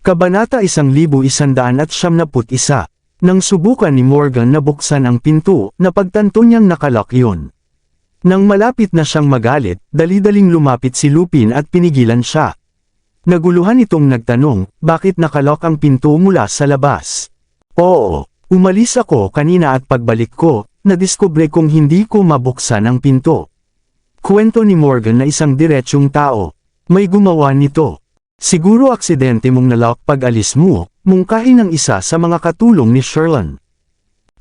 Kabanata 1171. Nang subukan ni Morgan na buksan ang pinto, napagtanto niyang nakalock yun. Nang malapit na siyang magalit, dali-daling lumapit si Lupin at pinigilan siya. Naguluhan itong nagtanong, bakit nakalock ang pinto mula sa labas? Oo, umalis ako kanina at pagbalik ko, nadiskubre kong hindi ko mabuksan ang pinto. Kwento ni Morgan na isang diretsyong tao. May gumawa nito. Siguro aksidente mong nalock pag-alis mo, mungkahi ng isa sa mga katulong ni Sherlon.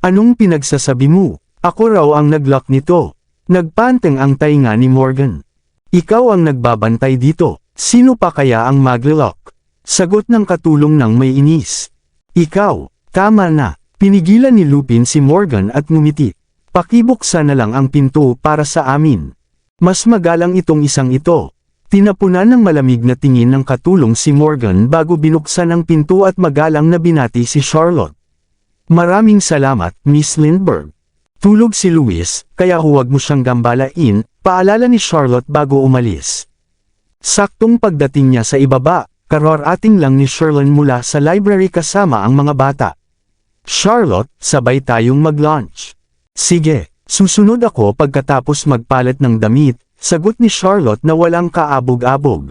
Anong pinagsasabi mo? Ako raw ang naglock nito. Nagpanteng ang tainga ni Morgan. Ikaw ang nagbabantay dito. Sino pa kaya ang maglock? Sagot ng katulong ng may inis. Ikaw, tama na. Pinigilan ni Lupin si Morgan at ngumiti. Pakibuksan na lang ang pinto para sa amin. Mas magalang itong isang ito. Tinapunan ng malamig na tingin ng katulong si Morgan bago binuksan ang pinto at magalang na binati si Charlotte. Maraming salamat, Miss Lindbergh. Tulog si Louis, kaya huwag mo siyang gambalain, paalala ni Charlotte bago umalis. Saktong pagdating niya sa ibaba, kararating lang ni Sherlon mula sa library kasama ang mga bata. Charlotte, sabay tayong mag-lunch. Sige, susunod ako pagkatapos magpalit ng damit. Sagot ni Charlotte na walang kaabog-abog.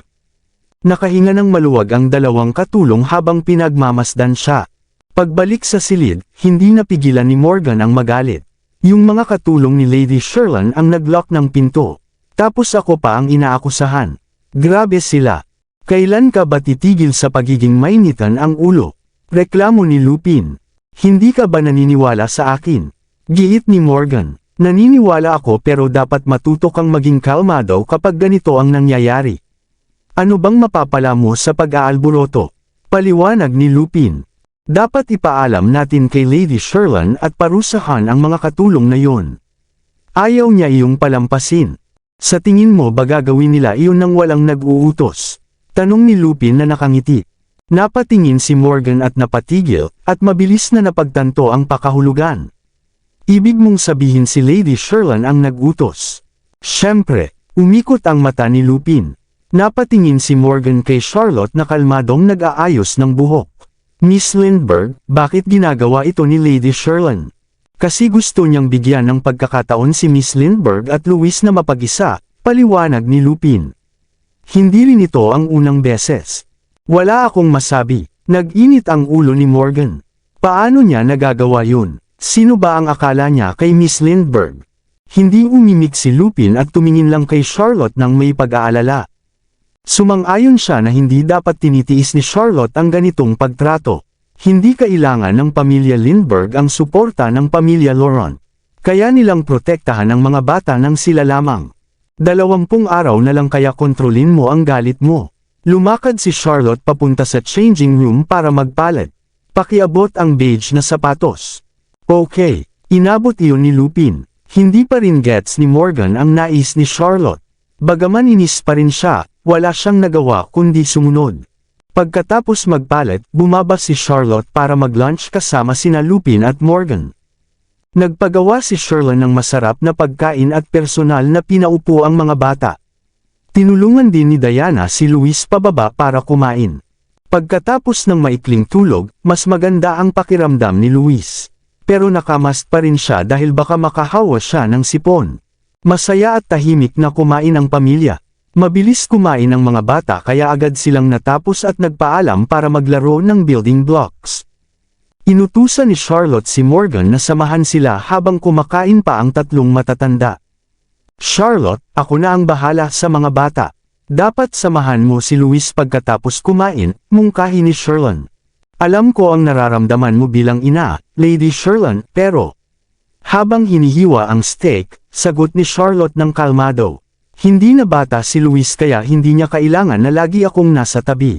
Nakahinga ng maluwag ang dalawang katulong habang pinagmamasdan siya. Pagbalik sa silid, hindi napigilan ni Morgan ang magalit. Yung mga katulong ni Lady Sherlon ang naglock ng pinto. Tapos ako pa ang inaakusahan. Grabe sila. Kailan ka ba titigil sa pagiging mainitan ang ulo? Reklamo ni Lupin. Hindi ka ba naniniwala sa akin? Giit ni Morgan. Naniniwala ako pero dapat matuto kang maging kalmado kapag ganito ang nangyayari. Ano bang mapapala mo sa pag-aalburoto? Paliwanag ni Lupin. Dapat ipaalam natin kay Lady Sherlon at parusahan ang mga katulong na yun. Ayaw niya iyong palampasin. Sa tingin mo ba gagawin nila iyon nang walang nag-uutos? Tanong ni Lupin na nakangiti. Napatingin si Morgan at napatigil, at mabilis na napagtanto ang pakahulugan. Ibig mong sabihin si Lady Sherlon ang nag-utos. Siyempre, umikot ang mata ni Lupin. Napatingin si Morgan kay Charlotte na kalmadong nag-aayos ng buhok. Miss Lindbergh, bakit ginagawa ito ni Lady Sherlon? Kasi gusto niyang bigyan ng pagkakataon si Miss Lindbergh at Louis na mapag-isa, paliwanag ni Lupin. Hindi rin ito ang unang beses. Wala akong masabi. Nag-init ang ulo ni Morgan. Paano niya nagagawa yun? Sino ba ang akala niya kay Miss Lindbergh? Hindi umimik si Lupin at tumingin lang kay Charlotte nang may pag-aalala. Sumang-ayon siya na hindi dapat tinitiis ni Charlotte ang ganitong pagtrato. Hindi kailangan ng pamilya Lindbergh ang suporta ng pamilya Laurent. Kaya nilang protektahan ang mga bata nang sila lamang. 20 araw na lang kaya kontrolin mo ang galit mo. Lumakad si Charlotte papunta sa changing room para magpalit. Pakiabot ang beige na sapatos. Okay, inabot iyon ni Lupin. Hindi pa rin gets ni Morgan ang nais ni Charlotte. Bagaman inis pa rin siya, wala siyang nagawa kundi sumunod. Pagkatapos magpalit, bumaba si Charlotte para mag-lunch kasama sina Lupin at Morgan. Nagpagawa si Sherlon ng masarap na pagkain at personal na pinaupo ang mga bata. Tinulungan din ni Diana si Louis pababa para kumain. Pagkatapos ng maikling tulog, mas maganda ang pakiramdam ni Louis. Pero nakamast pa rin siya dahil baka makahawa siya ng sipon. Masaya at tahimik na kumain ang pamilya. Mabilis kumain ang mga bata kaya agad silang natapos at nagpaalam para maglaro ng building blocks. Inutusan ni Charlotte si Morgan na samahan sila habang kumakain pa ang tatlong matatanda. Charlotte, ako na ang bahala sa mga bata. Dapat samahan mo si Louis pagkatapos kumain, mungkahi ni Sherlon. Alam ko ang nararamdaman mo bilang ina, Lady Sherlon, pero... Habang hinihiwa ang steak, sagot ni Charlotte ng kalmado. Hindi na bata si Louis kaya hindi niya kailangan na lagi akong nasa tabi.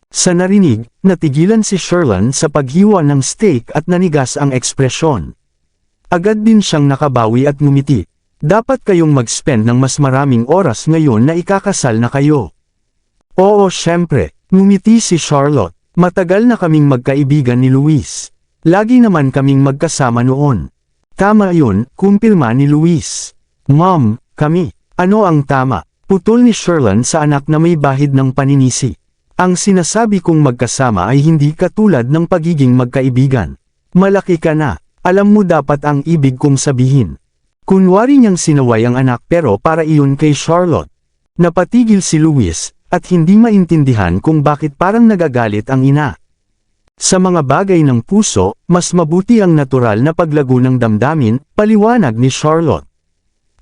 Sa narinig, natigilan si Sherlon sa paghiwa ng steak at nanigas ang ekspresyon. Agad din siyang nakabawi at ngumiti. Dapat kayong mag-spend ng mas maraming oras ngayon na ikakasal na kayo. Oo, syempre, ngumiti si Charlotte. Matagal na kaming magkaibigan ni Louis. Lagi naman kaming magkasama noon. Tama yun, kumpirma ni Louis. Mom, kami. Ano ang tama? Putol ni Sherlon sa anak na may bahid ng paninisi. Ang sinasabi kong magkasama ay hindi katulad ng pagiging magkaibigan. Malaki ka na, alam mo dapat ang ibig kong sabihin. Kunwari niyang sinaway ang anak pero para iyon kay Charlotte. Napatigil si Luis, at hindi maintindihan kung bakit parang nagagalit ang ina. Sa mga bagay ng puso, mas mabuti ang natural na paglago ng damdamin, paliwanag ni Charlotte.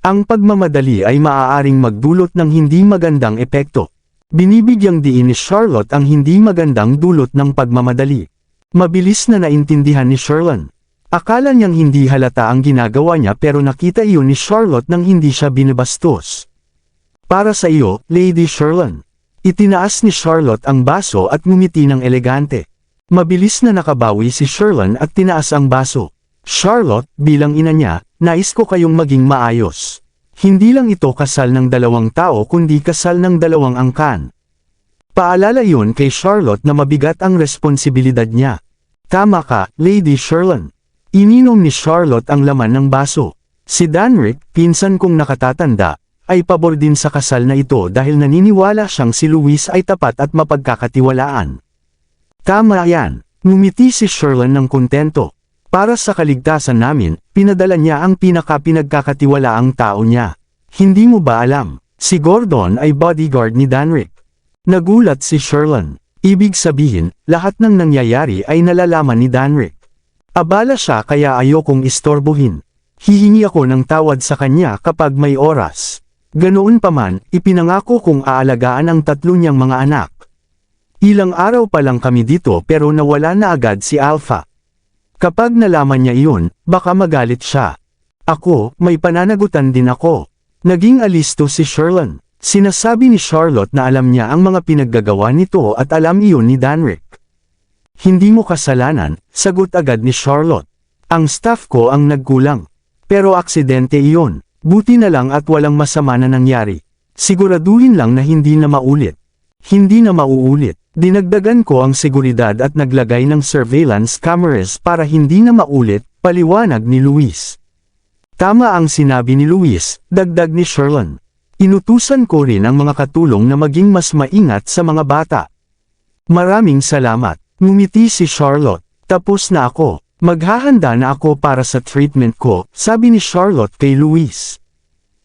Ang pagmamadali ay maaaring magdulot ng hindi magandang epekto. Binibigyang diin ni Charlotte ang hindi magandang dulot ng pagmamadali. Mabilis na naintindihan ni Sherlyn. Akala niyang hindi halata ang ginagawa niya pero nakita iyon ni Charlotte nang hindi siya binabastos. Para sa iyo, Lady Sherlyn. Itinaas ni Charlotte ang baso at ngumiti ng elegante. Mabilis na nakabawi si Sherlyn at tinaas ang baso. Charlotte, bilang ina niya, nais ko kayong maging maayos. Hindi lang ito kasal ng dalawang tao kundi kasal ng dalawang angkan. Paalala yun kay Charlotte na mabigat ang responsibilidad niya. Tama ka, Lady Sherlyn. Ininom ni Charlotte ang laman ng baso. Si Danrick, pinsan kong nakatatanda, ay pabor din sa kasal na ito dahil naniniwala siyang si Luis ay tapat at mapagkakatiwalaan. Tama yan, ngumiti si Sherlyn ng kontento. Para sa kaligtasan namin, pinadala niya ang pinagkakatiwalaang tao niya. Hindi mo ba alam, si Gordon ay bodyguard ni Danrick? Nagulat si Sherlyn. Ibig sabihin, lahat ng nangyayari ay nalalaman ni Danrick. Abala siya kaya ayokong istorbohin. Hihingi ako ng tawad sa kanya kapag may oras. Ganoon pa man, ipinangako kong aalagaan ang 3 niyang mga anak. Ilang araw pa lang kami dito pero nawala na agad si Alpha. Kapag nalaman niya iyon, baka magalit siya. Ako, may pananagutan din ako. Naging alisto si Sherlyn. Sinasabi ni Charlotte na alam niya ang mga pinaggagawa nito at alam iyon ni Danrick. Hindi mo kasalanan, sagot agad ni Charlotte. Ang staff ko ang nagkulang. Pero aksidente iyon. Buti na lang at walang masama na nangyari. Siguraduhin lang na hindi na maulit. Hindi na mauulit. Dinagdagan ko ang seguridad at naglagay ng surveillance cameras para hindi na maulit, paliwanag ni Luis. Tama ang sinabi ni Luis, dagdag ni Sherlyn. Inutusan ko rin ang mga katulong na maging mas maingat sa mga bata. Maraming salamat. Ngumiti si Charlotte. Tapos na ako. Maghahanda na ako para sa treatment ko, sabi ni Charlotte kay Luis.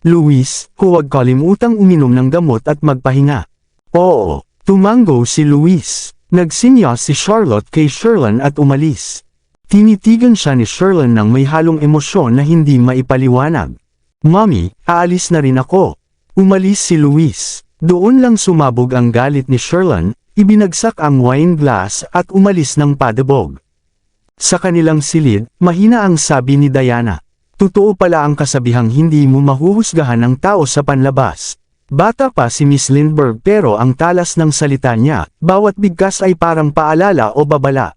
Luis, huwag kalimutang uminom ng gamot at magpahinga. Oo. Tumango si Luis. Nagsinya si Charlotte kay Sherlyn at umalis. Tinitigan siya ni Sherlyn ng may halong emosyon na hindi maipaliwanag. Mommy, aalis na rin ako. Umalis si Luis. Doon lang sumabog ang galit ni Sherlyn, ibinagsak ang wine glass at umalis ng padabog. Sa kanilang silid, mahina ang sabi ni Diana. Totoo pala ang kasabihang hindi mo mahuhusgahan ng tao sa panlabas. Bata pa si Miss Lindbergh pero ang talas ng salita niya, bawat bigkas ay parang paalala o babala.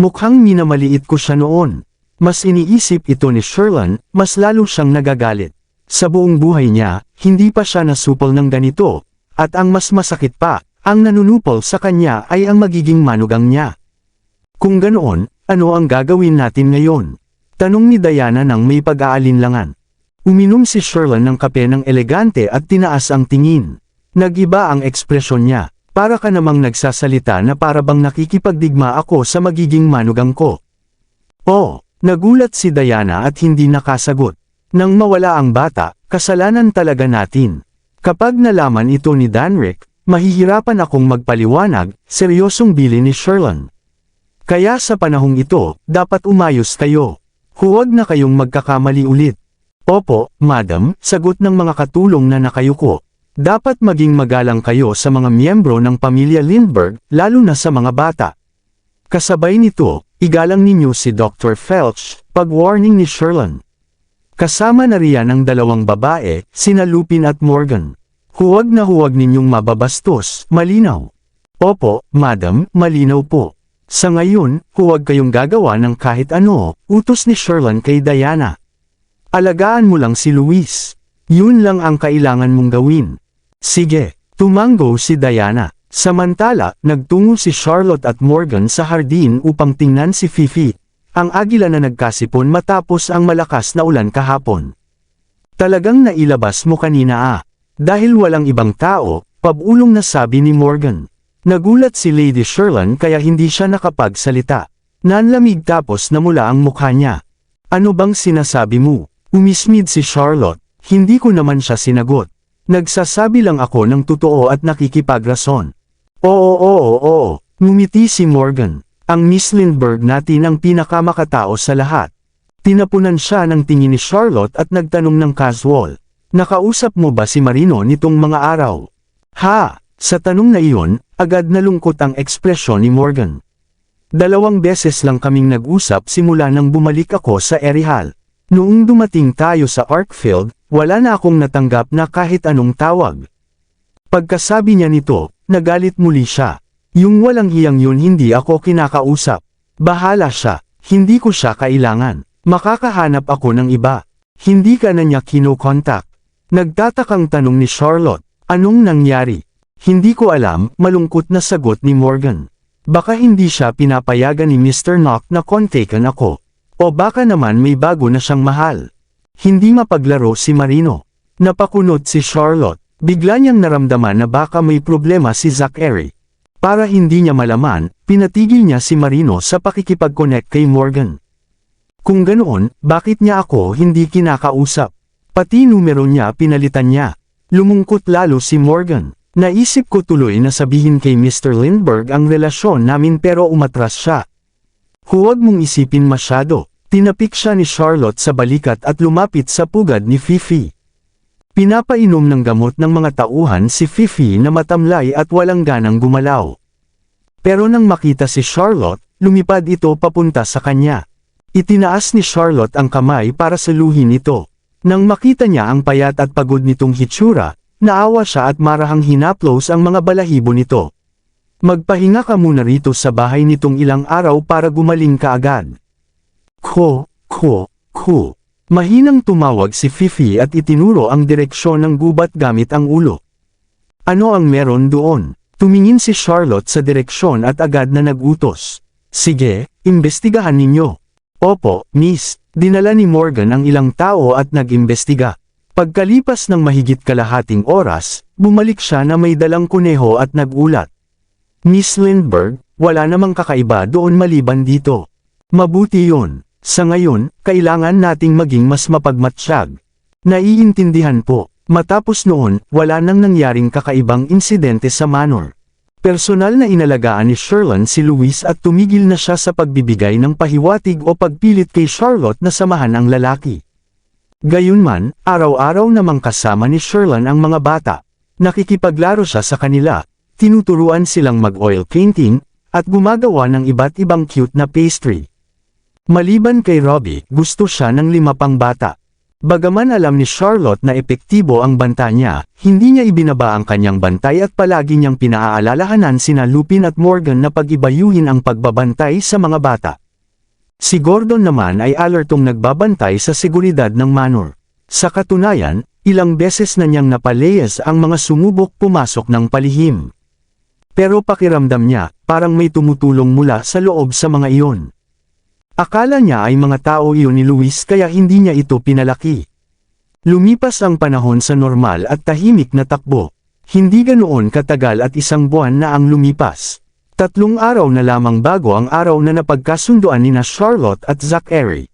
Mukhang minamaliit ko siya noon. Mas iniisip ito ni Sherlyn, mas lalo siyang nagagalit. Sa buong buhay niya, hindi pa siya nasupol ng ganito, at ang mas masakit pa, ang nanunupol sa kanya ay ang magiging manugang niya. Kung ganoon, ano ang gagawin natin ngayon? Tanong ni Diana nang may pag-aalinlangan. Uminom si Sherlyn ng kape ng elegante at tinaas ang tingin. Nag-iba ang ekspresyon niya, para ka namang nagsasalita na para bang nakikipagdigma ako sa magiging manugang ko. Oh, nagulat si Diana at hindi nakasagot. Nang mawala ang bata, kasalanan talaga natin. Kapag nalaman ito ni Danrick, mahihirapan akong magpaliwanag, seryosong bili ni Sherlyn. Kaya sa panahong ito, dapat umayos kayo. Huwag na kayong magkakamali ulit. Opo, madam, sagot ng mga katulong na nakayuko. Dapat maging magalang kayo sa mga miyembro ng pamilya Lindbergh, lalo na sa mga bata. Kasabay nito, igalang ninyo si Dr. Felch, pag-warning ni Sherlyn. Kasama na riyan ang 2 babae, sina Lupin at Morgan. Huwag na huwag ninyong mababastos, malinaw. Opo, madam, malinaw po. Sa ngayon, huwag kayong gagawa ng kahit ano, utos ni Sherlyn kay Diana. Alagaan mo lang si Luis. Yun lang ang kailangan mong gawin. Sige, tumango si Diana. Samantala, nagtungo si Charlotte at Morgan sa hardin upang tingnan si Fifi, ang agila na nagkasipon matapos ang malakas na ulan kahapon. Talagang nailabas mo kanina ah. Dahil walang ibang tao, pabulong na sabi ni Morgan. Nagulat si Lady Sherlyn kaya hindi siya nakapagsalita. Nanlamig tapos namula ang mukha niya. Ano bang sinasabi mo? Umismid si Charlotte. Hindi ko naman siya sinagot. Nagsasabi lang ako ng totoo at nakikipagrason. Oo. Ngumiti si Morgan. Ang Miss Lindbergh natin ang pinakamakatao sa lahat. Tinapunan siya ng tingin ni Charlotte at nagtanong ng casual. Nakausap mo ba si Marino nitong mga araw? Ha! Sa tanong na iyon, agad nalungkot ang ekspresyon ni Morgan. 2 beses lang kaming nag-usap simula nang bumalik ako sa Erihal. Noong dumating tayo sa Arkfield, wala na akong natanggap na kahit anong tawag. Pagkasabi niya nito, nagalit muli siya. Yung walang hiyang yun hindi ako kinakausap. Bahala siya, hindi ko siya kailangan. Makakahanap ako ng iba. Hindi ka na niya kino-contact. Nagtatakang tanong ni Charlotte, anong nangyari? Hindi ko alam, malungkot na sagot ni Morgan. Baka hindi siya pinapayagan ni Mr. Knock na kontakan ako. O baka naman may bago na siyang mahal. Hindi mapaglaro si Marino. Napakunot si Charlotte. Bigla niyang naramdaman na baka may problema si Zachary. Para hindi niya malaman, pinatigil niya si Marino sa pakikipag-connect kay Morgan. Kung ganoon, bakit niya ako hindi kinakausap? Pati numero niya pinalitan niya. Lumungkot lalo si Morgan. Naisip ko tuloy na sabihin kay Mr. Lindbergh ang relasyon namin pero umatras siya. Huwag mong isipin masyado. Tinapik siya ni Charlotte sa balikat at lumapit sa pugad ni Fifi. Pinapainom ng gamot ng mga tauhan si Fifi na matamlay at walang ganang gumalaw. Pero nang makita si Charlotte, lumipad ito papunta sa kanya. Itinaas ni Charlotte ang kamay para saluhin ito. Nang makita niya ang payat at pagod nitong hitsura, naawa siya at marahang hinaplos ang mga balahibo nito. Magpahinga ka muna rito sa bahay nitong ilang araw para gumaling ka agad. Ko. Mahinang tumawag si Fifi at itinuro ang direksyon ng gubat gamit ang ulo. Ano ang meron doon? Tumingin si Charlotte sa direksyon at agad na nagutos. Sige, imbestigahan ninyo. Opo, miss, dinala ni Morgan ang ilang tao at nag-imbestiga. Pagkalipas ng mahigit kalahating oras, bumalik siya na may dalang kuneho at nagulat. Miss Lindbergh, wala namang kakaiba doon maliban dito. Mabuti yun. Sa ngayon, kailangan nating maging mas mapagmatsyag. Naiintindihan po. Matapos noon, wala nang nangyaring kakaibang insidente sa manor. Personal na inalagaan ni Sherlyn si Luis at tumigil na siya sa pagbibigay ng pahiwatig o pagpilit kay Charlotte na samahan ang lalaki. Gayunman, araw-araw namang kasama ni Sherlyn ang mga bata. Nakikipaglaro siya sa kanila, tinuturuan silang mag-oil painting, at gumagawa ng iba't ibang cute na pastry. Maliban kay Robbie, gusto siya ng 5 pang bata. Bagaman alam ni Charlotte na epektibo ang banta niya, hindi niya ibinaba ang kanyang bantay at palagi niyang pinaalalahanan sina Lupin at Morgan na pag-ibayuhin ang pagbabantay sa mga bata. Si Gordon naman ay alertong nagbabantay sa seguridad ng manor. Sa katunayan, ilang beses na niyang napalayas ang mga sumubok pumasok ng palihim. Pero pakiramdam niya, parang may tumutulong mula sa loob sa mga iyon. Akala niya ay mga tao iyon ni Luis kaya hindi niya ito pinalaki. Lumipas ang panahon sa normal at tahimik na takbo. Hindi ganoon katagal at 1 buwan na ang lumipas. 3 araw na lamang bago ang araw na napagkasunduan nina Charlotte at Zachary.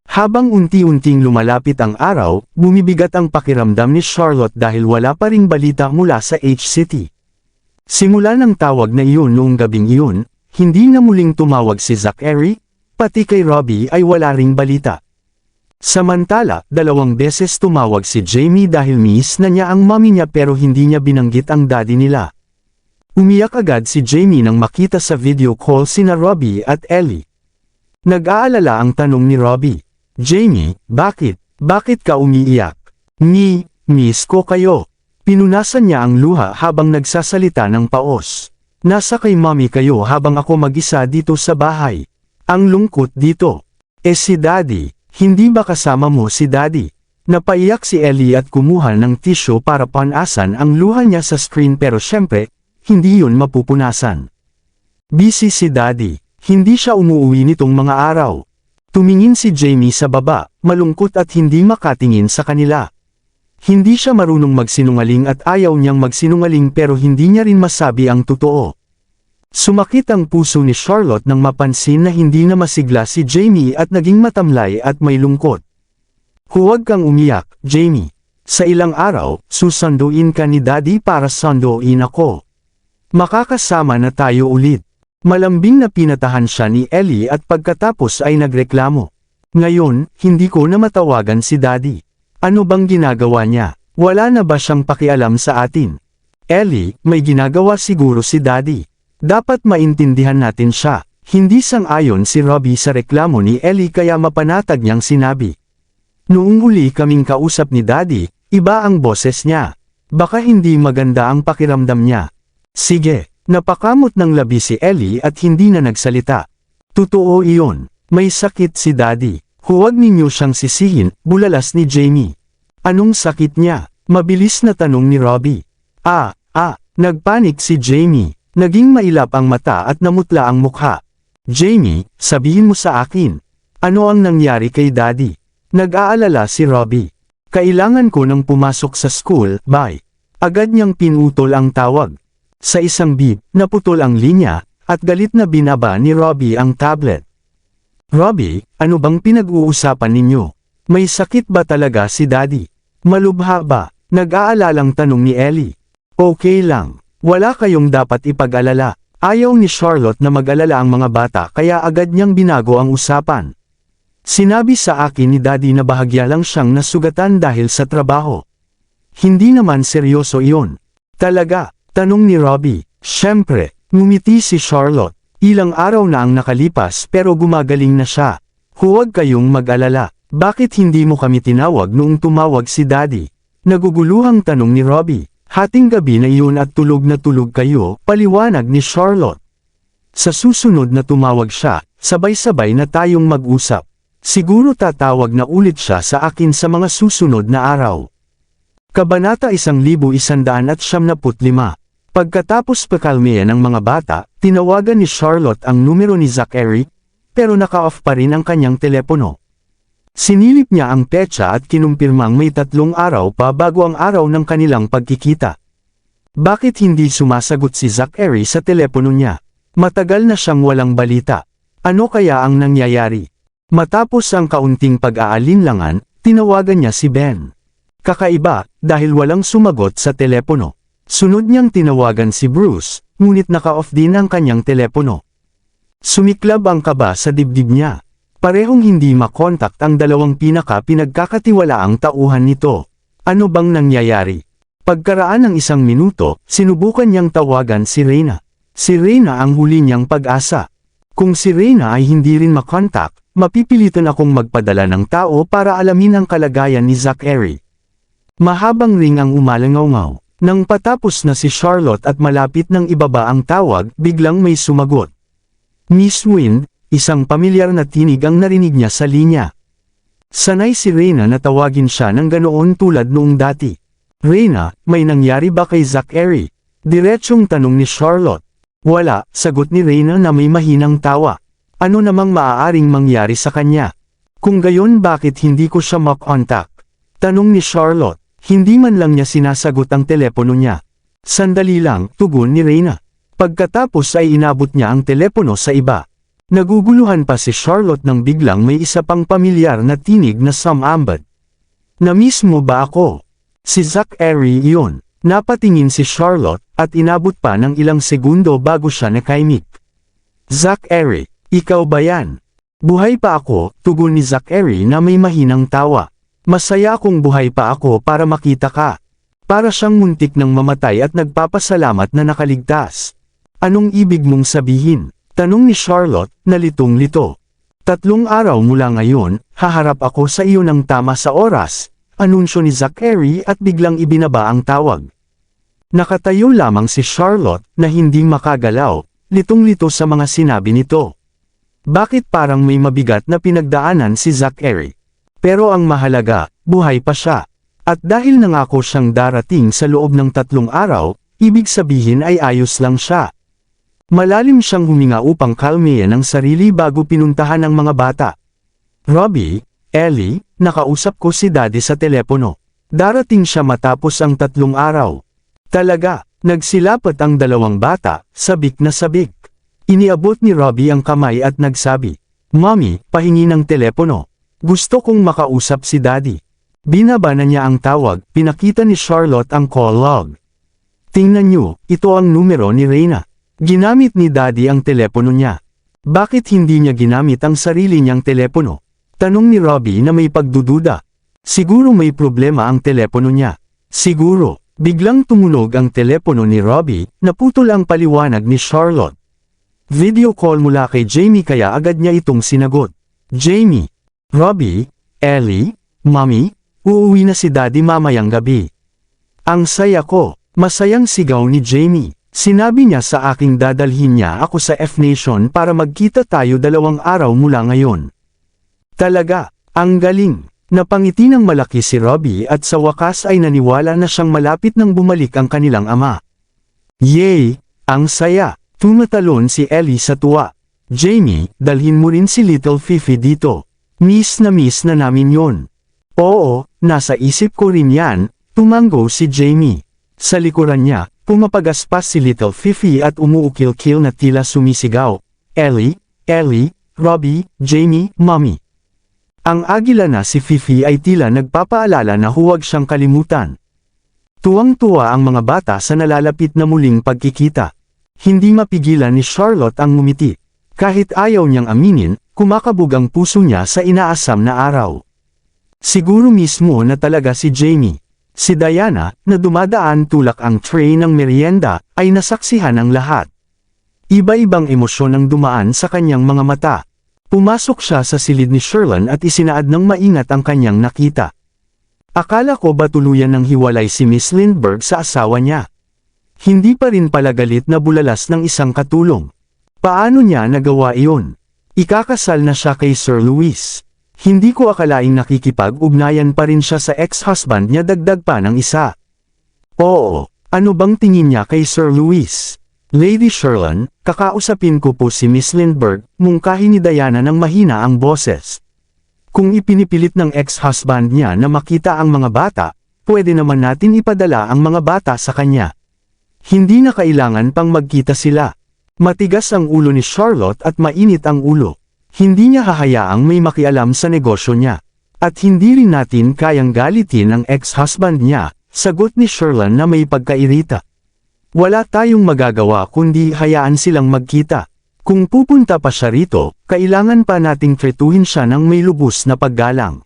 Habang unti-unting lumalapit ang araw, bumibigat ang pakiramdam ni Charlotte dahil wala pa ring balita mula sa H-City. Simula ng tawag na iyon noong gabing iyon, hindi na muling tumawag si Zachary, pati kay Robbie ay wala ring balita. Samantala, 2 beses tumawag si Jamie dahil miss na niya ang mommy niya pero hindi niya binanggit ang daddy nila. Umiyak agad si Jamie nang makita sa video call sina Robbie at Ellie. Nag-aalala ang tanong ni Robbie. Jamie, bakit? Bakit ka umiiyak? Miss ko kayo. Pinunasan niya ang luha habang nagsasalita ng paos. Nasa kay mommy kayo habang ako mag-isa dito sa bahay. Ang lungkot dito. Si daddy, hindi ba kasama mo si daddy? Napaiyak si Ellie at kumuha ng tissue para panasan ang luha niya sa screen pero syempre, hindi yun mapupunasan. Busy si daddy, hindi siya umuwi nitong mga araw. Tumingin si Jamie sa baba, malungkot at hindi makatingin sa kanila. Hindi siya marunong magsinungaling at ayaw niyang magsinungaling pero hindi niya rin masabi ang totoo. Sumakit ang puso ni Charlotte nang mapansin na hindi na masigla si Jamie at naging matamlay at may lungkot. Huwag kang umiyak, Jamie. Sa ilang araw, susunduin ka ni Daddy para sunduin ako. Makakasama na tayo ulit. Malambing na pinatahan siya ni Ellie at pagkatapos ay nagreklamo. Ngayon, hindi ko na matawagan si Daddy. Ano bang ginagawa niya? Wala na ba siyang pakialam sa atin? Ellie, may ginagawa siguro si Daddy. Dapat maintindihan natin siya. Hindi sang-ayon si Robbie sa reklamo ni Ellie kaya mapanatag niyang sinabi. Noong huli kaming kausap ni Daddy, iba ang boses niya. Baka hindi maganda ang pakiramdam niya. Sige, napakamot ng labi si Ellie at hindi na nagsalita. Totoo iyon, may sakit si Daddy. Huwag ninyo siyang sisihin, bulalas ni Jamie. Anong sakit niya? Mabilis na tanong ni Robbie. Nagpanik si Jamie. Naging mailap ang mata at namutla ang mukha. Jamie, sabihin mo sa akin. Ano ang nangyari kay Daddy? Nag-aalala si Robbie. Kailangan ko nang pumasok sa school, bye. Agad niyang pinutol ang tawag. Sa isang beep, naputol ang linya, at galit na binaba ni Robbie ang tablet. Robbie, ano bang pinag-uusapan ninyo? May sakit ba talaga si Daddy? Malubha ba? Nag-aalalang tanong ni Ellie. Okay lang. Wala kayong dapat ipag-alala. Ayaw ni Charlotte na mag-alala ang mga bata kaya agad niyang binago ang usapan. Sinabi sa akin ni Daddy na bahagya lang siyang nasugatan dahil sa trabaho. Hindi naman seryoso iyon. Talaga? Tanong ni Robbie. Siyempre, ngumiti si Charlotte. Ilang araw na ang nakalipas pero gumagaling na siya. Huwag kayong mag-alala. Bakit hindi mo kami tinawag noong tumawag si Daddy? Naguguluhang tanong ni Robbie. Hating gabi na iyon at tulog na tulog kayo, paliwanag ni Charlotte. Sa susunod na tumawag siya, sabay-sabay na tayong mag-usap. Siguro tatawag na ulit siya sa akin sa mga susunod na araw. Kabanata 1195. Pagkatapos pakalmeyan ng mga bata, tinawagan ni Charlotte ang numero ni Zachary, pero naka-off pa rin ang kanyang telepono. Sinilip niya ang petsa at kinumpirmang may 3 araw pa bago ang araw ng kanilang pagkikita. Bakit hindi sumasagot si Zachary sa telepono niya? Matagal na siyang walang balita. Ano kaya ang nangyayari? Matapos ang kaunting pag-aalinlangan, tinawagan niya si Ben. Kakaiba, dahil walang sumagot sa telepono. Sunod niyang tinawagan si Bruce, ngunit naka-off din ang kanyang telepono. Sumiklab ang kaba sa dibdib niya. Parehong hindi makontak ang dalawang pinagkakatiwalaang tauhan nito. Ano bang nangyayari? Pagkaraan ng 1 minuto, sinubukan niyang tawagan si Reyna. Si Reyna ang huli niyang pag-asa. Kung si Reyna ay hindi rin makontak, mapipilitan akong magpadala ng tao para alamin ang kalagayan ni Zachary. Mahabang ring ang umalangaw-ngaw. Nang patapos na si Charlotte at malapit nang ibaba ang tawag, biglang may sumagot. Miss Wind, isang pamilyar na tinig ang narinig niya sa linya. Sanay si Reyna na tawagin siya ng ganoon tulad noong dati. Reyna, may nangyari ba kay Zachary? Diretsyong tanong ni Charlotte. Wala, sagot ni Reyna na may mahinang tawa. Ano namang maaaring mangyari sa kanya? Kung gayon bakit hindi ko siya makontak? Tanong ni Charlotte. Hindi man lang niya sinasagot ang telepono niya. Sandali lang, tugon ni Reyna. Pagkatapos ay inabot niya ang telepono sa iba. Naguguluhan pa si Charlotte nang biglang may isa pang pamilyar na tinig na sumambad. Na-miss mo ba ako? Si Zachary iyon. Napatingin si Charlotte at inabot pa ng ilang segundo bago siya nakaimik. Zachary, ikaw ba yan? Buhay pa ako, tugon ni Zachary na may mahinang tawa. Masaya akong buhay pa ako para makita ka. Para siyang muntik ng mamatay at nagpapasalamat na nakaligtas. Anong ibig mong sabihin? Tanong ni Charlotte, na litong-lito. 3 araw mula ngayon, haharap ako sa iyo ng tama sa oras, anunsyo ni Zachary at biglang ibinaba ang tawag. Nakatayo lamang si Charlotte na hindi makagalaw, litong-lito sa mga sinabi nito. Bakit parang may mabigat na pinagdaanan si Zachary? Pero ang mahalaga, buhay pa siya. At dahil nangako siyang darating sa loob ng 3 araw, ibig sabihin ay ayos lang siya. Malalim siyang huminga upang kalmeyan ang sarili bago pinuntahan ang mga bata. Robbie, Ellie, nakausap ko si Daddy sa telepono. Darating siya matapos ang 3 araw. Talaga, nagsilapat ang dalawang bata, sabik na sabik. Iniabot ni Robbie ang kamay at nagsabi, "Mommy, pahingi ng telepono. Gusto kong makausap si Daddy." Binaba na niya ang tawag, pinakita ni Charlotte ang call log. "Tingnan niyo, ito ang numero ni Reyna. Ginamit ni Daddy ang telepono niya. Bakit hindi niya ginamit ang sarili niyang telepono?" Tanong ni Robbie na may pagdududa. Siguro may problema ang telepono niya. Siguro. Biglang tumunog ang telepono ni Robbie, naputol ang paliwanag ni Charlotte. Video call mula kay Jamie kaya agad niya itong sinagot. "Jamie, Robbie, Ellie, Mommy, uuwi na si Daddy mamayang gabi." "Ang saya ko," masayang sigaw ni Jamie. "Sinabi niya sa aking dadalhin niya ako sa F-Nation para magkita tayo 2 araw mula ngayon." "Talaga, ang galing." Napangiti ng malaki si Robbie at sa wakas ay naniwala na siyang malapit nang bumalik ang kanilang ama. "Yay! Ang saya!" Tumatalon si Ellie sa tuwa. "Jamie, dalhin mo rin si Little Fifi dito. Miss na namin yon." "Oo, nasa isip ko rin yan," tumanggo si Jamie. Sa likuran niya, pumapagaspas si Little Fifi at umuukil-kil na tila sumisigaw, "Ellie, Ellie, Robbie, Jamie, Mommy." Ang agila na si Fifi ay tila nagpapaalala na huwag siyang kalimutan. Tuwang-tuwa ang mga bata sa nalalapit na muling pagkikita. Hindi mapigilan ni Charlotte ang ngumiti. Kahit ayaw niyang aminin, kumakabog ang puso niya sa inaasam na araw. Siguro mismo na talaga si Jamie. Si Diana, na dumadaan tulak ang tray ng merienda, ay nasaksihan ang lahat. Iba-ibang emosyon ang dumaan sa kanyang mga mata. Pumasok siya sa silid ni Sherlyn at isinaad ng maingat ang kanyang nakita. "Akala ko ba tuluyan ng hiwalay si Miss Lindbergh sa asawa niya? Hindi pa rin pala galit na bulalas ng isang katulong. Paano niya nagawa iyon? Ikakasal na siya kay Sir Luis. Hindi ko akalaing nakikipag-ugnayan pa rin siya sa ex-husband niya dagdag pa ng isa. Oo, ano bang tingin niya kay Sir Luis?" "Lady Sherlyn, kakausapin ko po si Miss Lindbergh," mungkahi ni Diana ng mahina ang boses. Kung ipinipilit ng ex-husband niya na makita ang mga bata, pwede naman natin ipadala ang mga bata sa kanya. Hindi na kailangan pang magkita sila. Matigas ang ulo ni Charlotte at mainit ang ulo. Hindi niya hahayaang may makialam sa negosyo niya. At hindi rin natin kayang galitin ang ex-husband niya, sagot ni Sherlyn na may pagkairita. "Wala tayong magagawa kundi hayaan silang magkita. Kung pupunta pa siya rito, kailangan pa nating tretuhin siya ng may lubos na paggalang."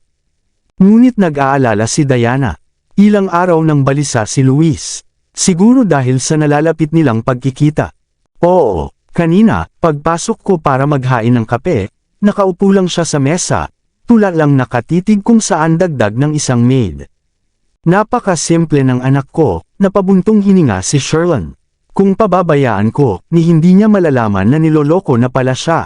Ngunit nag-aalala si Diana. Ilang araw nang balisa si Luis. Siguro dahil sa nalalapit nilang pagkikita. "Oo, kanina, pagpasok ko para maghain ng kape, nakaupo lang siya sa mesa, tula lang nakatitig kung saan dagdag ng isang maid. Napaka-simple ng anak ko," napabuntong hininga si Sherlyn. "Kung pababayaan ko, ni hindi niya malalaman na niloloko na pala siya."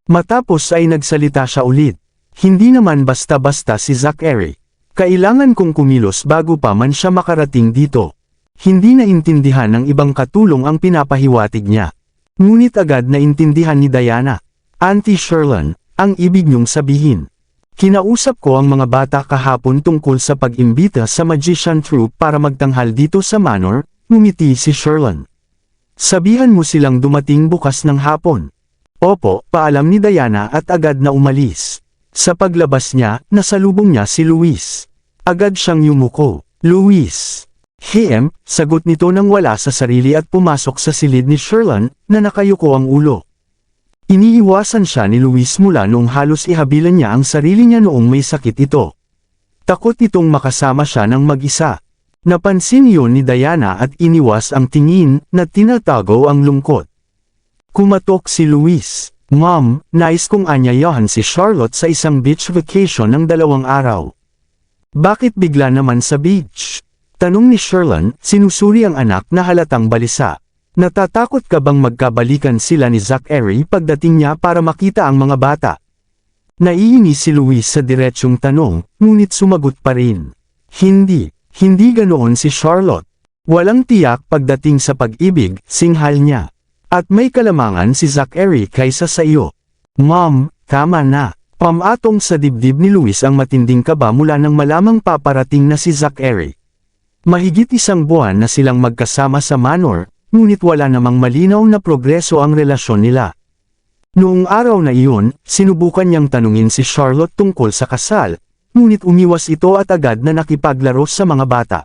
Matapos ay nagsalita siya ulit. "Hindi naman basta-basta si Zachary. Kailangan kong kumilos bago pa man siya makarating dito." Hindi naintindihan ng ibang katulong ang pinapahiwatig niya. Ngunit agad naintindihan ni Diana. "Auntie Sherlyn, ang ibig niyong sabihin. Kinausap ko ang mga bata kahapon tungkol sa pag-imbita sa magician troupe para magtanghal dito sa manor," ngumiti si Sherlyn. "Sabihan mo silang dumating bukas ng hapon." "Opo," paalam ni Diana at agad na umalis. Sa paglabas niya, nasalubong niya si Luis. Agad siyang yumuko. "Luis." "Him," sagot nito nang wala sa sarili at pumasok sa silid ni Sherlyn, na nakayuko ang ulo. Iniiwasan siya ni Luis mula noong halos ihabilan niya ang sarili niya noong may sakit ito. Takot itong makasama siya ng mag-isa. Napansin iyon ni Diana at iniwas ang tingin na tinatago ang lungkot. Kumatok si Luis. "Mom, nais kong anyayahan si Charlotte sa isang beach vacation ng 2 araw." "Bakit bigla naman sa beach?" tanong ni Sherlyn, sinusuri ang anak na halatang balisa. "Natatakot ka bang magkabalikan sila ni Zachary pagdating niya para makita ang mga bata?" Naiinis si Luis sa diretsyong tanong, ngunit sumagot pa rin. Hindi ganoon si Charlotte. Walang tiyak pagdating sa pag-ibig, singhal niya. At may kalamangan si Zachary kaysa sa iyo. "Mom, tama na. Pamatong sa dibdib ni Luis ang matinding kaba mula nang malamang paparating na si Zachary. Mahigit 1 buwan na silang magkasama sa manor, ngunit wala namang malinaw na progreso ang relasyon nila. Noong araw na iyon, sinubukan niyang tanungin si Charlotte tungkol sa kasal, ngunit umiwas ito at agad na nakipaglaro sa mga bata.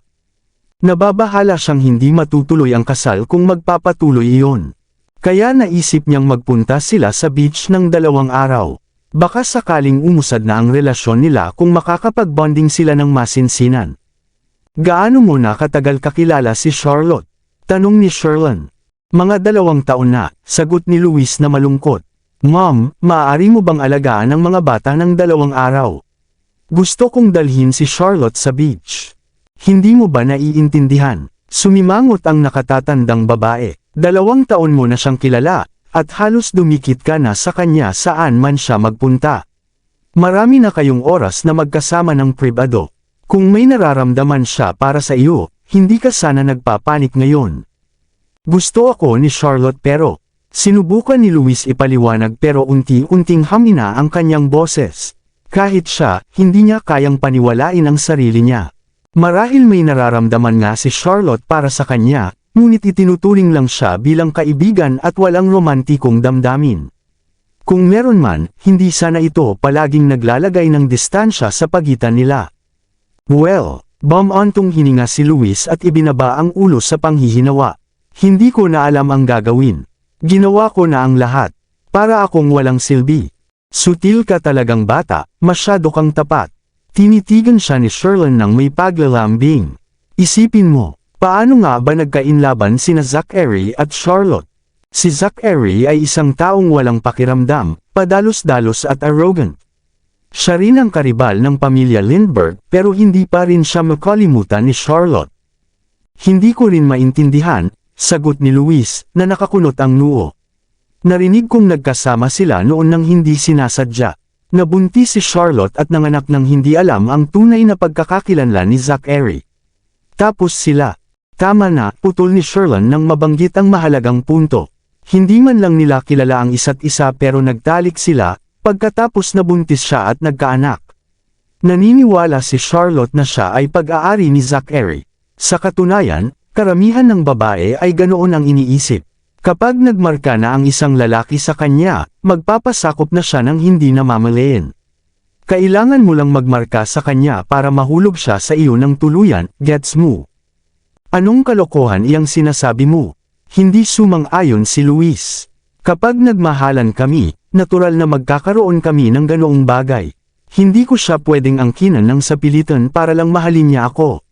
Nababahala siyang hindi matutuloy ang kasal kung magpapatuloy iyon. Kaya naisip niyang magpunta sila sa beach ng 2 araw. Baka sakaling umusad na ang relasyon nila kung makakapag-bonding sila ng masinsinan. Gaano mo na katagal kakilala si Charlotte? Tanong ni Sherlyn. Mga 2 taon na, sagot ni Luis na malungkot. Mom, maaari mo bang alagaan ang mga bata ng 2 araw? Gusto kong dalhin si Charlotte sa beach. Hindi mo ba naiintindihan? Sumimangot ang nakatatandang babae. 2 taon mo na siyang kilala, at halos dumikit ka na sa kanya saan man siya magpunta. Marami na kayong oras na magkasama ng pribado. Kung may nararamdaman siya para sa iyo, hindi ka sana nagpapanik ngayon. Gusto ako ni Charlotte pero, sinubukan ni Luis ipaliwanag pero unti-unting hamina ang kanyang boses. Kahit siya, hindi niya kayang paniwalain ang sarili niya. Marahil may nararamdaman nga si Charlotte para sa kanya, ngunit itinuturing lang siya bilang kaibigan at walang romantikong damdamin. Kung meron man, hindi sana ito palaging naglalagay ng distansya sa pagitan nila. Well, bumantong hininga si Luis at ibinaba ang ulo sa panghihinawa. Hindi ko na alam ang gagawin. Ginawa ko na ang lahat. Para akong walang silbi. Sutil ka talagang bata, masyado kang tapat. Tinitigan siya ni Sherlyn ng may paglalambing. Isipin mo. Paano nga ba nagkainlaban sina Zachary at Charlotte? Si Zachary ay isang taong walang pakiramdam, padalos-dalos at arrogant. Siya rin ang karibal ng pamilya Lindbergh pero hindi pa rin siya makalimutan ni Charlotte. Hindi ko rin maintindihan, sagot ni Luis, na nakakunot ang noo. Narinig kong nagkasama sila noon nang hindi sinasadya. Nabuntis si Charlotte at nanganak nang hindi alam ang tunay na pagkakakilanlan ni Zachary. Tapos sila. Tama na, putol ni Sherlyn nang mabanggit ang mahalagang punto. Hindi man lang nila kilala ang isa't isa pero nagtalik sila, pagkatapos nabuntis siya at nagkaanak. Naniniwala si Charlotte na siya ay pag-aari ni Zachary. Sa katunayan, karamihan ng babae ay ganoon ang iniisip. Kapag nagmarka na ang isang lalaki sa kanya, magpapasakop na siya ng hindi namamalayan. Kailangan mo lang magmarka sa kanya para mahulog siya sa iyo ng tuluyan, gets mo? Anong kalokohan iyang sinasabi mo? Hindi sumang-ayon si Luis. Kapag nagmahalan kami, natural na magkakaroon kami ng ganoong bagay. Hindi ko siya pwedeng angkinan ng sapilitan para lang mahalin niya ako.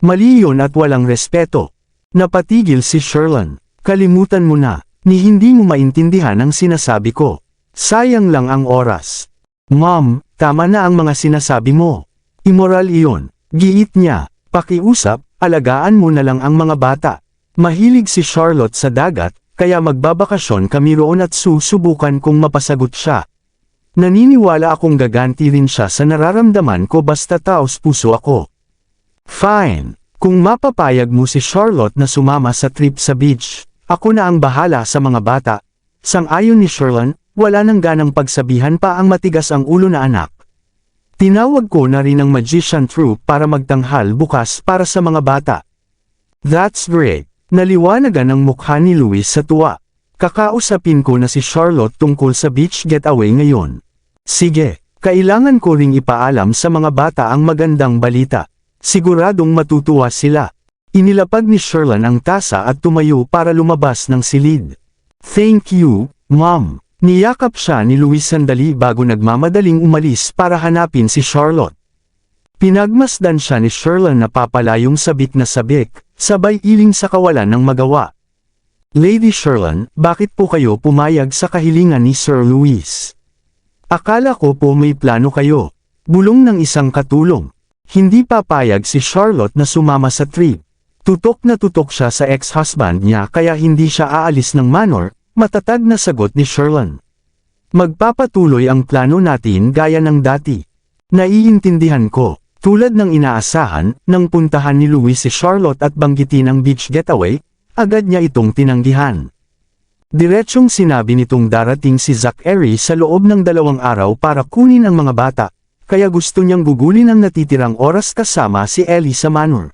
Mali yun at walang respeto. Napatigil si Sherlyn. Kalimutan mo na, ni hindi mo maintindihan ang sinasabi ko. Sayang lang ang oras. Mom, tama na ang mga sinasabi mo. Immoral iyon. Giit niya. Pakiusap, alagaan mo na lang ang mga bata. Mahilig si Charlotte sa dagat, kaya magbabakasyon kami roon at susubukan kung mapasagot siya. Naniniwala akong gaganti rin siya sa nararamdaman ko basta taos puso ako. Fine. Kung mapapayag mo si Charlotte na sumama sa trip sa beach, ako na ang bahala sa mga bata. Sang-ayon ni Sherlyn, wala nang ganang pagsabihan pa ang matigas ang ulo na anak. Tinawag ko na rin ang magician troupe para magtanghal bukas para sa mga bata. That's great. Naliwanagan ang mukha ni Luis sa tuwa. Kakausapin ko na si Charlotte tungkol sa beach getaway ngayon. Sige, kailangan ko ring ipaalam sa mga bata ang magandang balita. Siguradong matutuwa sila. Inilapag ni Sherlyn ang tasa at tumayo para lumabas ng silid. Thank you, Mom. Niyakap siya ni Luis sandali bago nagmamadaling umalis para hanapin si Charlotte. Pinagmasdan siya ni Sherlyn na papalayong sabik na sabik, sabay iling sa kawalan ng magawa. Lady Sherlyn, bakit po kayo pumayag sa kahilingan ni Sir Luis? Akala ko po may plano kayo. Bulong ng isang katulong. Hindi papayag si Charlotte na sumama sa trip. Tutok na tutok siya sa ex-husband niya kaya hindi siya aalis ng manor, matatag na sagot ni Sherlyn. Magpapatuloy ang plano natin gaya ng dati. Naiintindihan ko. Tulad ng inaasahan, nang puntahan ni Luis si Charlotte at banggitin ang beach getaway, agad niya itong tinanggihan. Diretsyong sinabi nitong darating si Zachary sa loob ng 2 araw para kunin ang mga bata, kaya gusto niyang gugulin ang natitirang oras kasama si Ellie sa manor.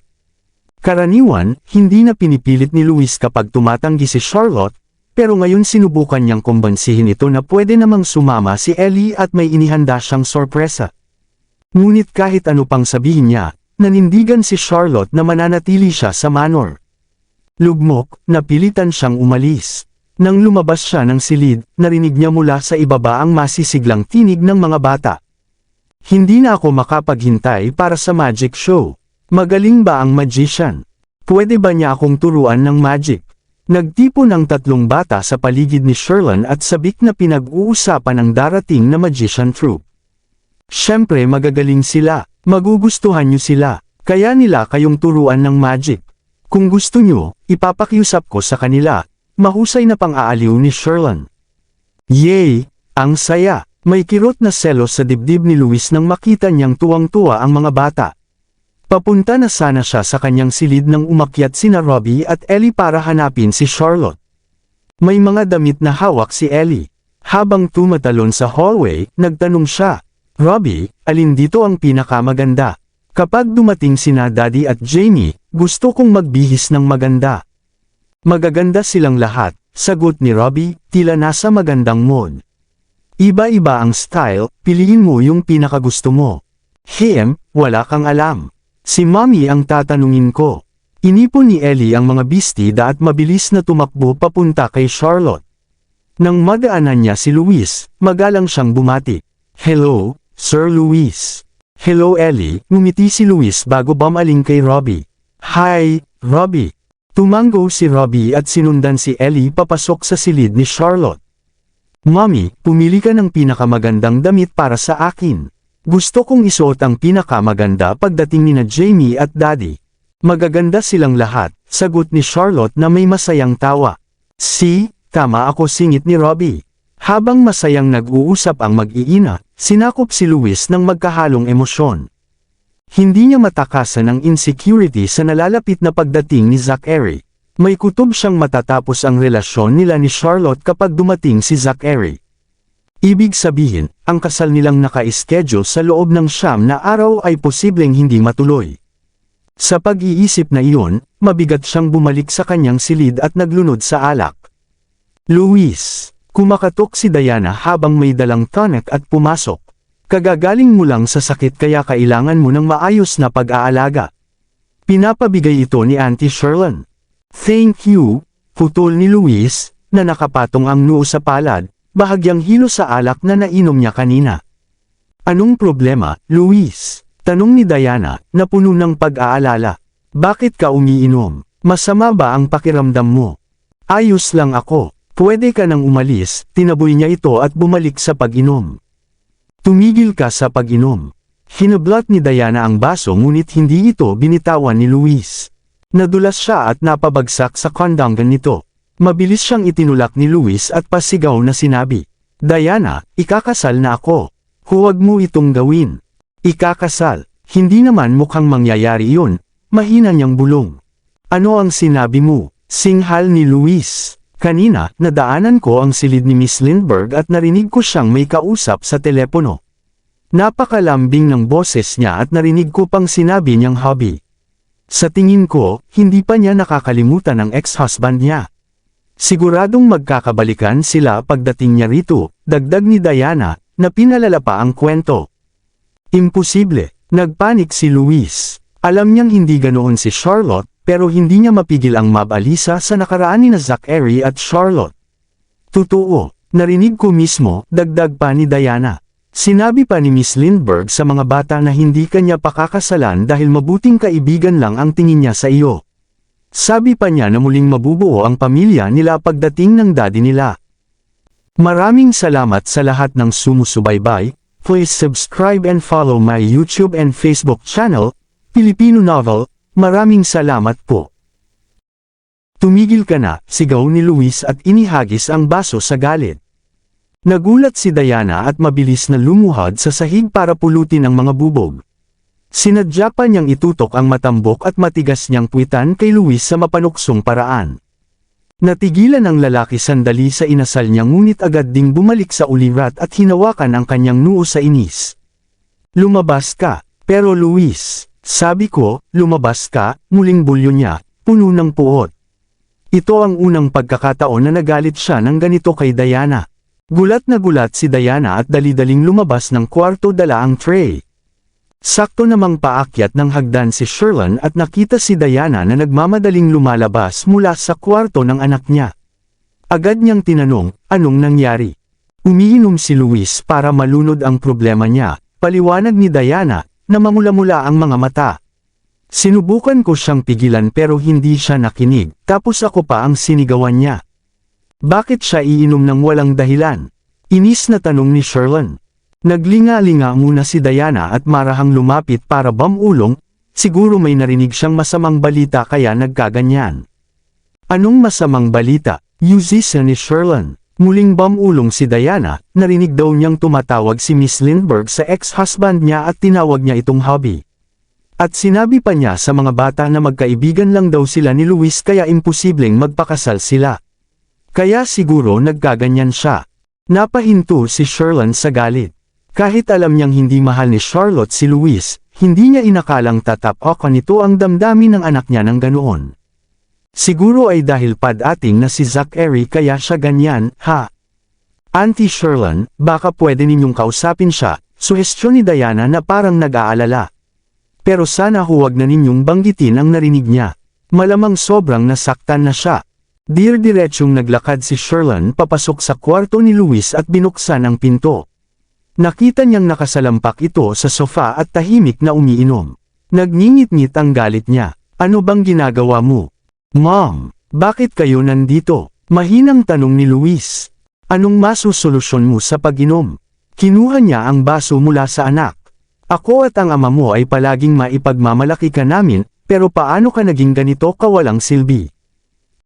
Karaniwan, hindi na pinipilit ni Luis kapag tumatanggi si Charlotte, pero ngayon sinubukan niyang kumbansihin ito na pwede namang sumama si Ellie at may inihanda siyang sorpresa. Ngunit kahit ano pang sabihin niya, nanindigan si Charlotte na mananatili siya sa manor. Lugmok, napilitan siyang umalis. Nang lumabas siya ng silid, narinig niya mula sa ibaba ang masisiglang tinig ng mga bata. Hindi na ako makapaghintay para sa magic show. Magaling ba ang magician? Pwede ba niya akong turuan ng magic? Nagtipon ang 3 bata sa paligid ni Sherlyn at sabik na pinag-uusapan ang darating na magician troupe. Siyempre magagaling sila, magugustuhan niyo sila, kaya nila kayong turuan ng magic. Kung gusto niyo, ipapakiusap ko sa kanila. Mahusay na pang-aaliw ni Sherlyn. Yay! Ang saya! May kirot na selos sa dibdib ni Luis nang makita niyang tuwang-tuwa ang mga bata. Papunta na sana siya sa kanyang silid nang umakyat sina Robbie at Ellie para hanapin si Charlotte. May mga damit na hawak si Ellie. Habang tumatalon sa hallway, nagtanong siya, "Robbie, alin dito ang pinakamaganda?" Kapag dumating sina Daddy at Jamie, gusto kong magbihis ng maganda. Magaganda silang lahat, sagot ni Robbie, tila nasa magandang mood. Iba-iba ang style, piliin mo yung pinakagusto mo. Wala kang alam. Si Mommy ang tatanungin ko. Inipon ni Ellie ang mga bestida at mabilis na tumakbo papunta kay Charlotte. Nang madaanan niya si Luis, magalang siyang bumati. "Hello, Sir Luis." "Hello Ellie," ngumiti si Luis bago bumaling kay Robbie. "Hi, Robbie." Tumango si Robbie at sinundan si Ellie papasok sa silid ni Charlotte. "Mommy, pumili ka ng pinakamagandang damit para sa akin. Gusto kong isuot ang pinakamaganda pagdating ni na Jamie at Daddy." "Magaganda silang lahat," sagot ni Charlotte na may masayang tawa. Tama ako," singit ni Robbie. Habang masayang nag-uusap ang mag-iina, sinakop si Luis ng magkahalong emosyon. Hindi niya matakasan ang insecurity sa nalalapit na pagdating ni Zachary. May kutob siyang matatapos ang relasyon nila ni Charlotte kapag dumating si Zachary. Ibig sabihin, ang kasal nilang naka-schedule sa loob ng 9 na araw ay posibleng hindi matuloy. Sa pag-iisip na iyon, mabigat siyang bumalik sa kanyang silid at naglunod sa alak. "Luis," kumakatok si Diana habang may dalang tonic at pumasok. "Kagagaling mo lang sa sakit kaya kailangan mo ng maayos na pag-aalaga." Pinapabigay ito ni Auntie Sherlyn. "Thank you," putol ni Luis, na nakapatong ang noo sa palad, bahagyang hilo sa alak na nainom niya kanina. "Anong problema, Luis?" tanong ni Diana, na puno ng pag-aalala. "Bakit ka umiinom? Masama ba ang pakiramdam mo?" "Ayos lang ako. Pwede ka nang umalis," tinaboy niya ito at bumalik sa pag-inom. "Tumigil ka sa pag-inom." Hinablot ni Diana ang baso ngunit hindi ito binitawan ni Luis. Nadulas siya at napabagsak sa kondongan nito. Mabilis siyang itinulak ni Luis at pasigaw na sinabi, "Diana, ikakasal na ako. Huwag mo itong gawin." "Ikakasal? Hindi naman mukhang mangyayari yun," mahina niyang bulong. "Ano ang sinabi mo?" singhal ni Luis. "Kanina, nadaanan ko ang silid ni Miss Lindbergh at narinig ko siyang may kausap sa telepono. Napakalambing ng boses niya at narinig ko pang sinabi niyang hobby. Sa tingin ko, hindi pa niya nakakalimutan ang ex-husband niya. Siguradong magkakabalikan sila pagdating niya rito," dagdag ni Diana, na pinalala pa ang kwento. "Imposible," nagpanik si Luis. Alam niyang hindi ganoon si Charlotte, pero hindi niya mapigil ang mabalisa sa nakaraan ni na Zachary at Charlotte. "Totoo, narinig ko mismo," dagdag pa ni Diana. "Sinabi pa ni Miss Lindbergh sa mga bata na hindi kanya pakakasalan dahil mabuting kaibigan lang ang tingin niya sa iyo. Sabi pa niya na muling mabubuo ang pamilya nila pagdating ng daddy nila." Maraming salamat sa lahat ng sumusubaybay. Please subscribe and follow my YouTube and Facebook channel, Filipino Novel. Maraming salamat po. "Tumigil ka na," sigaw ni Luis at inihagis ang baso sa galit. Nagulat si Diana at mabilis na lumuhod sa sahig para pulutin ang mga bubog. Sinadya pa niyang itutok ang matambok at matigas niyang puwitan kay Luis sa mapanuksong paraan. Natigilan ang lalaki sandali sa inasal niya ngunit agad ding bumalik sa ulirat at hinawakan ang kanyang noo sa inis. Lumabas ka, pero Luis, sabi ko, lumabas ka, muling bulyo niya, puno ng puot. Ito ang unang pagkakataon na nagalit siya ng ganito kay Diana. Gulat na gulat si Diana at dali-daling lumabas ng kwarto dala ang tray. Sakto namang paakyat ng hagdan si Sherlyn at nakita si Diana na nagmamadaling lumalabas mula sa kwarto ng anak niya. Agad niyang tinanong, anong nangyari? Umiinom si Luis para malunod ang problema niya, paliwanag ni Diana, na mamula-mula ang mga mata. Sinubukan ko siyang pigilan pero hindi siya nakinig, tapos ako pa ang sinigawan niya. Bakit siya iinom ng walang dahilan? Inis na tanong ni Sherlyn. Naglinga-linga muna si Diana at marahang lumapit para bamulong, siguro may narinig siyang masamang balita kaya nagkaganyan. Anong masamang balita? Yuzisa ni Sherlyn. Muling bamulong si Diana, narinig daw niyang tumatawag si Miss Lindbergh sa ex-husband niya at tinawag niya itong hubby. At sinabi pa niya sa mga bata na magkaibigan lang daw sila ni Luis kaya imposibleng magpakasal sila. Kaya siguro nagkaganyan siya. Napahinto si Sherlyn sa galit. Kahit alam niyang hindi mahal ni Charlotte si Luis, hindi niya inakalang tatapakan nito ang damdamin ng anak niya ng ganoon. Siguro ay dahil pad-ating na si Zachary kaya siya ganyan, ha? Auntie Sherlyn, baka pwede ninyong kausapin siya, suhestyon ni Diana na parang nag-aalala. Pero sana huwag na ninyong banggitin ang narinig niya. Malamang sobrang nasaktan na siya. Dir-diretsyong naglakad si Sherlyn papasok sa kwarto ni Luis at binuksan ang pinto. Nakita niyang nakasalampak ito sa sofa at tahimik na umiinom. Nagngingit-ngit ang galit niya. Ano bang ginagawa mo? Mom, bakit kayo nandito? Mahinang tanong ni Luis. Anong masusolusyon mo sa pag-inom? Kinuha niya ang baso mula sa anak. Ako at ang ama mo ay palaging maipagmamalaki ka namin, pero paano ka naging ganito kawalang silbi?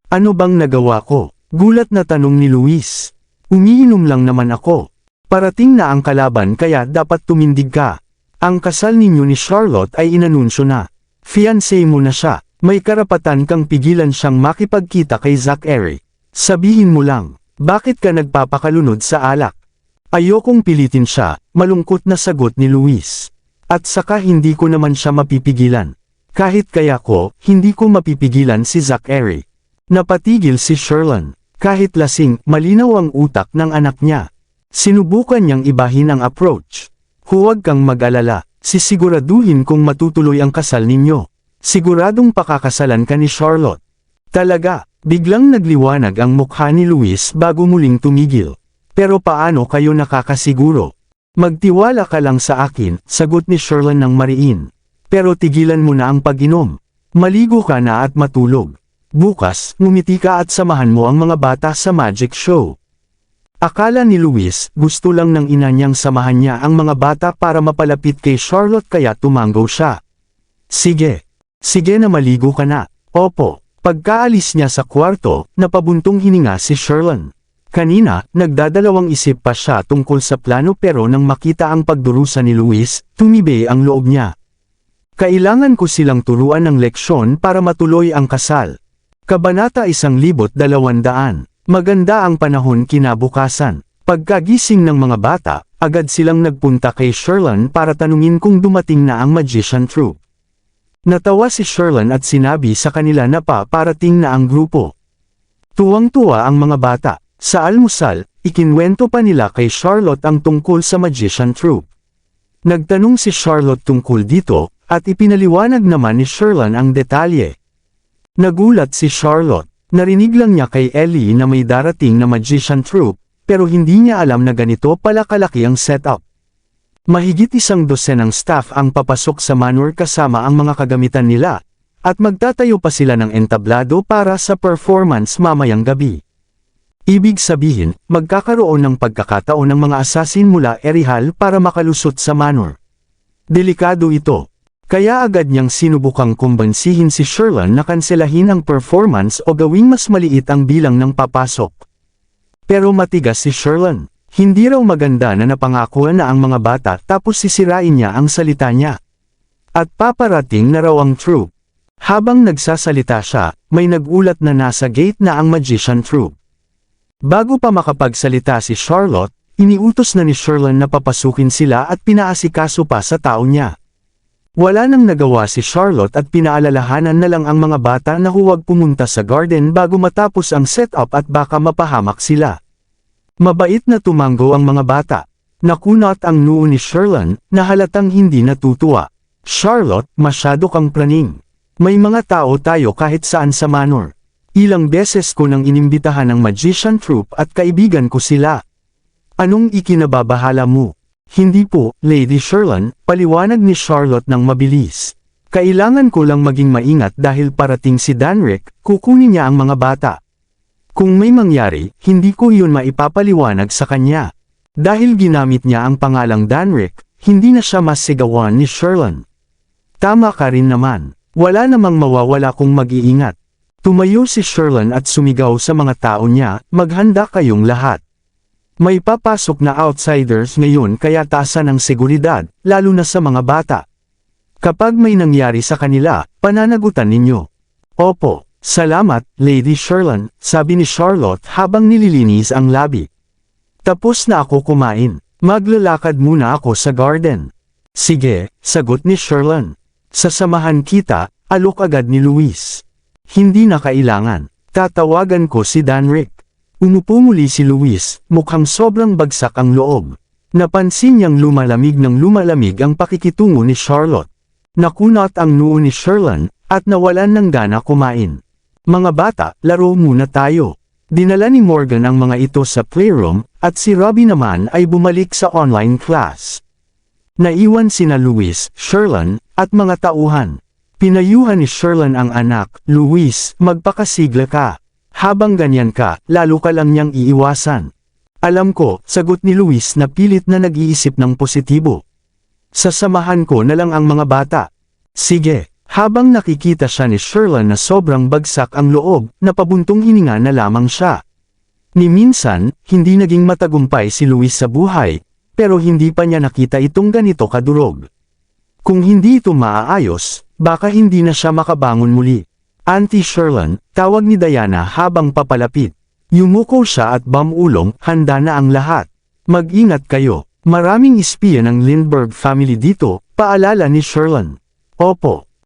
Ano bang nagawa ko? Gulat na tanong ni Luis. Umiinom lang naman ako. Parating na ang kalaban kaya dapat tumindig ka. Ang kasal ninyo ni Charlotte ay inanunsyo na. Fiancé mo na siya. May karapatan kang pigilan siyang makipagkita kay Zachary. Sabihin mo lang, bakit ka nagpapakalunod sa alak? Ayokong pilitin siya, malungkot na sagot ni Luis. At saka hindi ko naman siya mapipigilan. Kahit kaya ko, hindi ko mapipigilan si Zachary. Napatigil si Sherlyn. Kahit lasing, malinaw ang utak ng anak niya. Sinubukan niyang ibahin ang approach. Huwag kang mag-alala, sisiguraduhin kung matutuloy ang kasal ninyo. Siguradong pakakasalan ka ni Charlotte. Talaga, biglang nagliwanag ang mukha ni Luis bago muling tumigil. Pero paano kayo nakakasiguro? Magtiwala ka lang sa akin, sagot ni Sherlyn ng mariin. Pero tigilan mo na ang pag-inom. Maligo ka na at matulog. Bukas, ngumiti ka at samahan mo ang mga bata sa magic show. Akala ni Luis, gusto lang ng ina niyang samahan niya ang mga bata para mapalapit kay Charlotte kaya tumanggo siya. Sige. Sige na maligo ka na. Opo. Pagkaalis niya sa kwarto, napabuntong hininga si Sherlyn. Kanina, nagdadalawang isip pa siya tungkol sa plano pero nang makita ang pagdurusa ni Luis, tumibay ang loob niya. Kailangan ko silang turuan ng leksyon para matuloy ang kasal. Kabanata 1200. Maganda ang panahon kinabukasan. Pagkagising ng mga bata, agad silang nagpunta kay Sherlyn para tanungin kung dumating na ang magician troupe. Natawa si Sherlyn at sinabi sa kanila na paparating na ang grupo. Tuwang-tuwa ang mga bata. Sa almusal, ikinwento pa nila kay Charlotte ang tungkol sa magician troupe. Nagtanong si Charlotte tungkol dito, at ipinaliwanag naman ni Sherlyn ang detalye. Nagulat si Charlotte. Narinig lang niya kay Ellie na may darating na magician troupe, pero hindi niya alam na ganito pala kalaki ang setup. Mahigit 100 ng staff ang papasok sa manor kasama ang mga kagamitan nila, at magtatayo pa sila ng entablado para sa performance mamayang gabi. Ibig sabihin, magkakaroon ng pagkakataon ng mga asasin mula Erihal para makalusot sa manor. Delikado ito. Kaya agad niyang sinubukang kumbansihin si Sherlyn na kanselahin ang performance o gawing mas maliit ang bilang ng papasok. Pero matigas si Sherlyn. Hindi raw maganda na napangakuan na ang mga bata tapos sisirain niya ang salita niya. At paparating na raw ang troupe. Habang nagsasalita siya, may nagulat na nasa gate na ang magician troupe. Bago pa makapagsalita si Charlotte, iniutos na ni Sherlyn na papasukin sila at pinaasikaso pa sa tao niya. Wala nang nagawa si Charlotte at pinaalalahanan na lang ang mga bata na huwag pumunta sa garden bago matapos ang setup at baka mapahamak sila. Mabait na tumango ang mga bata. Nakunat ang noo ni Sherlyn na halatang hindi natutuwa. Charlotte, masyado kang praning. May mga tao tayo kahit saan sa manor. Ilang beses ko nang inimbitahan ng magician troupe at kaibigan ko sila. Anong ikinababahala mo? Hindi po, Lady Sherlyn, paliwanag ni Charlotte ng mabilis. Kailangan ko lang maging maingat dahil parating si Danrick, kukunin niya ang mga bata. Kung may mangyari, hindi ko iyon maipapaliwanag sa kanya. Dahil ginamit niya ang pangalang Danrick, hindi na siya masigawan ni Sherlyn. Tama ka rin naman. Wala namang mawawala kung mag-iingat. Tumayo si Sherlyn at sumigaw sa mga tao niya, maghanda kayong lahat. May papasok na outsiders ngayon kaya taasan ang seguridad, lalo na sa mga bata. Kapag may nangyari sa kanila, pananagutan ninyo. Opo, salamat, Lady Sherlyn, sabi ni Charlotte habang nililinis ang labi. Tapos na ako kumain. Maglalakad muna ako sa garden. Sige, sagot ni Sherlyn. Sasamahan kita, alok agad ni Luis. Hindi na kailangan. Tatawagan ko si Danrick. Umupo muli si Luis, mukhang sobrang bagsak ang loob. Napansin niyang lumalamig ang pakikitungo ni Charlotte. Nakunat ang noo ni Sherlyn, at nawalan ng gana kumain. Mga bata, laro muna tayo. Dinala ni Morgan ang mga ito sa playroom, at si Robbie naman ay bumalik sa online class. Naiwan sina Luis, Sherlyn, at mga tauhan. Pinayuhan ni Sherlyn ang anak, Luis, magpakasigla ka. Habang ganyan ka, lalo ka lang niyang iiwasan. Alam ko, sagot ni Luis na pilit na nag-iisip ng positibo. Sasamahan ko na lang ang mga bata. Sige, habang nakikita siya ni Sherlyn na sobrang bagsak ang loob, napabuntong hininga na lamang siya. Ni minsan, hindi naging matagumpay si Luis sa buhay, pero hindi pa niya nakita itong ganito kadurog. Kung hindi ito maaayos, baka hindi na siya makabangon muli. Auntie Sherlyn, tawag ni Diana habang papalapit. Yumuko siya at bamulong, handa na ang lahat. Mag-ingat kayo, maraming espiya ng Lindbergh family dito, paalala ni Sherlyn. Opo.